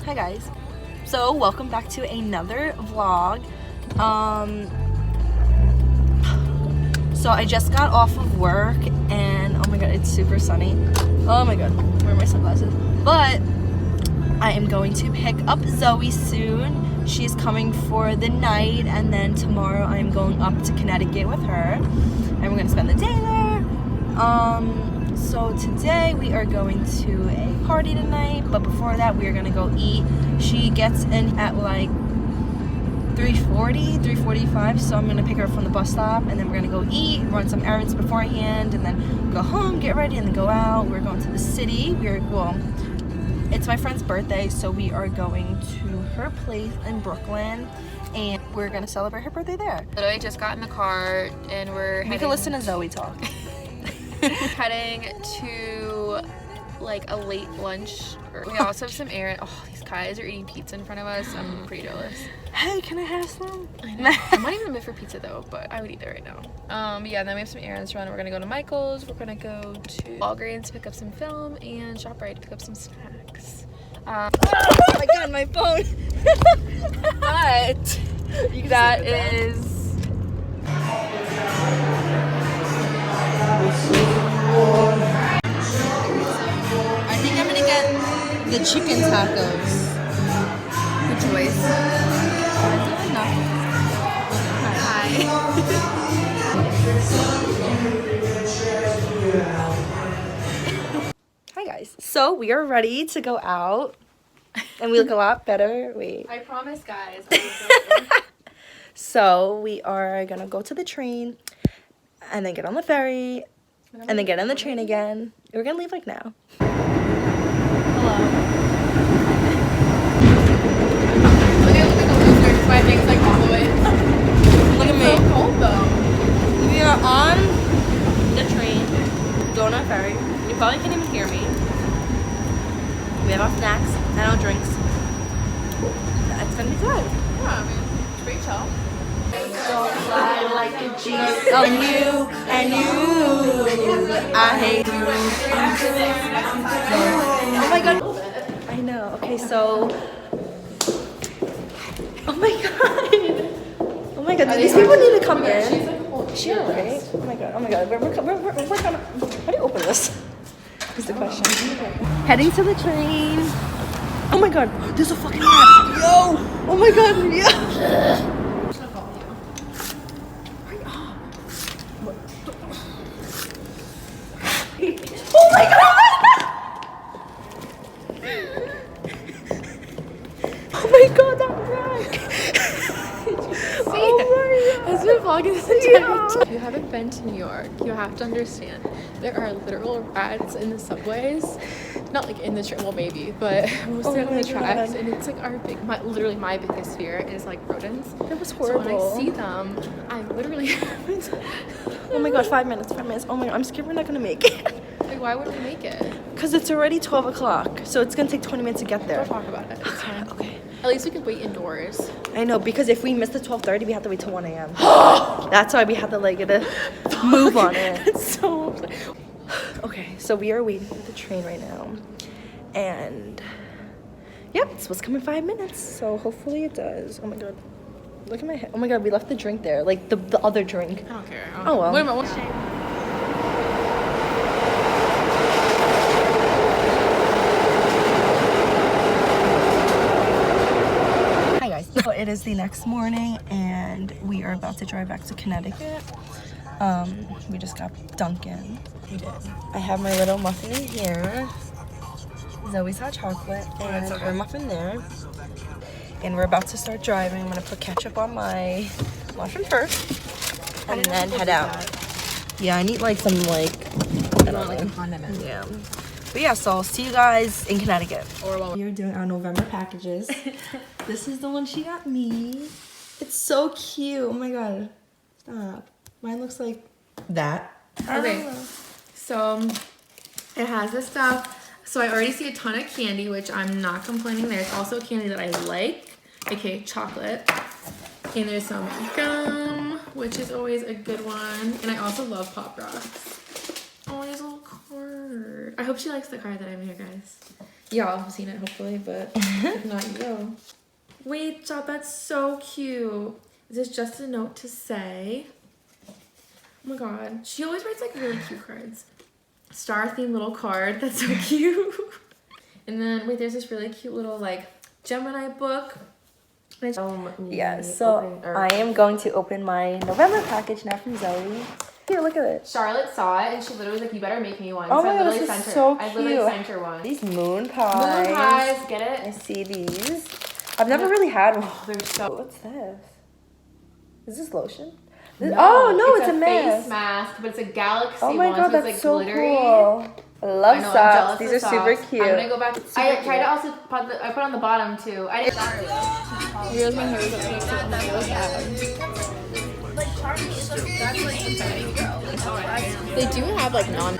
Hi guys, so welcome back to another vlog. So I just got off of work and oh my god, it's super sunny. Oh my god, where are my sunglasses? But I am going to pick up Zoe soon. She's coming for the night, and then tomorrow I am going up to Connecticut with her and we're gonna spend the day there. So today we are going to a party tonight, but before that we are gonna go eat. She gets in at like 3:40, 3:45, so I'm gonna pick her up from the bus stop and then we're gonna go eat, run some errands beforehand, and then go home, get ready, and then go out. We're going to the city. It's my friend's birthday, so we are going to her place in Brooklyn and we're gonna celebrate her birthday there. Literally just got in the car and we're You can listen to Zoe talk. heading to like a late lunch. We also have some errand. Oh, these guys are eating pizza in front of us. I'm pretty jealous. Hey, can I have some? I'm not even in the mood for pizza though, but I would eat that right now. Yeah, then we have some errands to run. We're gonna go to Michael's. We're gonna go to Walgreens to pick up some film and ShopRite to pick up some snacks. Oh my god, my phone. But that is. I think I'm gonna get the chicken tacos. Good choice. Hi. Hi guys. So we are ready to go out, and we look a lot better. Wait. I promise, guys. So we are gonna go to the train, and then get on the ferry, and then get on the train again. We're gonna leave like now. Hello. Look at the losers. My thing's like all the way. Look at me. It's so cold though. We are on the train, going on a ferry. You probably can't even hear me. We have our snacks and our drinks. It's gonna be good. Yeah, I mean, it's pretty chill. Don't fly like a G. Oh, and you. I hate you. Oh my god. I know. Okay, so. Oh my god. Oh my god. Do these people need to come in? She's right? Oh my god. Oh my god. We're gonna. How do you open this? Is the question. Heading to the train. Oh my god. There's a fucking rat. Yo. Oh my god. Yeah. Oh my god! Oh my god, that rat! Oh my god! Has been vlogging this entire time. If you haven't been to New York, you have to understand there are literal rats in the subways. Not like in the train, well maybe, but mostly on the tracks. And it's like literally my biggest fear is like rodents. That was horrible. So when I see them, I literally. Oh my god, 5 minutes, 5 minutes. Oh my god, I'm scared we're not gonna make it. Like, why wouldn't we make it? Because it's already 12 o'clock, so it's gonna take 20 minutes to get there. Don't talk about it. It's fine. Okay. At least we could wait indoors. I know, because if we miss the 12:30, we have to wait till 1 a.m. That's why we have to like get a move on it. It's so. Okay, so we are waiting for the train right now. And yep, it's supposed to come in 5 minutes, so hopefully it does. Oh my god. Look at my head. Oh my god, we left the drink there. Like the other drink. I don't care. Oh well. Wait a minute. Hi guys. So it is the next morning and we are about to drive back to Connecticut. We just got Dunkin'. We did. I have my little muffin in here. Zoe's hot chocolate and her muffin there. And we're about to start driving. I'm gonna put ketchup on my muffin first and then head out. Yeah, I need like some like I don't know. Condiment. Yeah. But yeah, so I'll see you guys in Connecticut. Or We're doing our November packages. This is the one she got me. It's so cute. Oh my god. Stop. Mine looks like that. Okay. So it has this stuff. So I already see a ton of candy, which I'm not complaining. There's also candy that I like, aka chocolate. And there's some gum, which is always a good one. And I also love Pop Rocks. Oh, there's a little card. I hope she likes the card that I made her, guys. Y'all have seen it hopefully, but if not, you will. Wait, stop, that's so cute. Is this just a note to say? Oh my god. She always writes like really cute cards. Star themed little card, that's so cute. And then wait, there's this really cute little like Gemini book. Yeah, so I am going to open my November package now from Zoe. Here, look at it. Charlotte saw it and she literally was like, you better make me one. Oh So my I god, literally this is sent her. so I cute. literally sent her one. These moon pies. Moon pies, get it? I see these. I've never really had one. Oh, they're so. What's this? Is this lotion? No, oh no, it's a face mask. mask, but it's a galaxy Oh my one, god, so that's it's like so glittery. cool. I love I know, I'm socks. jealous These of are super socks. cute. I'm gonna go back. Super I cute. tried to also put I put on the bottom too. I didn't. Here's my hair They do have like non.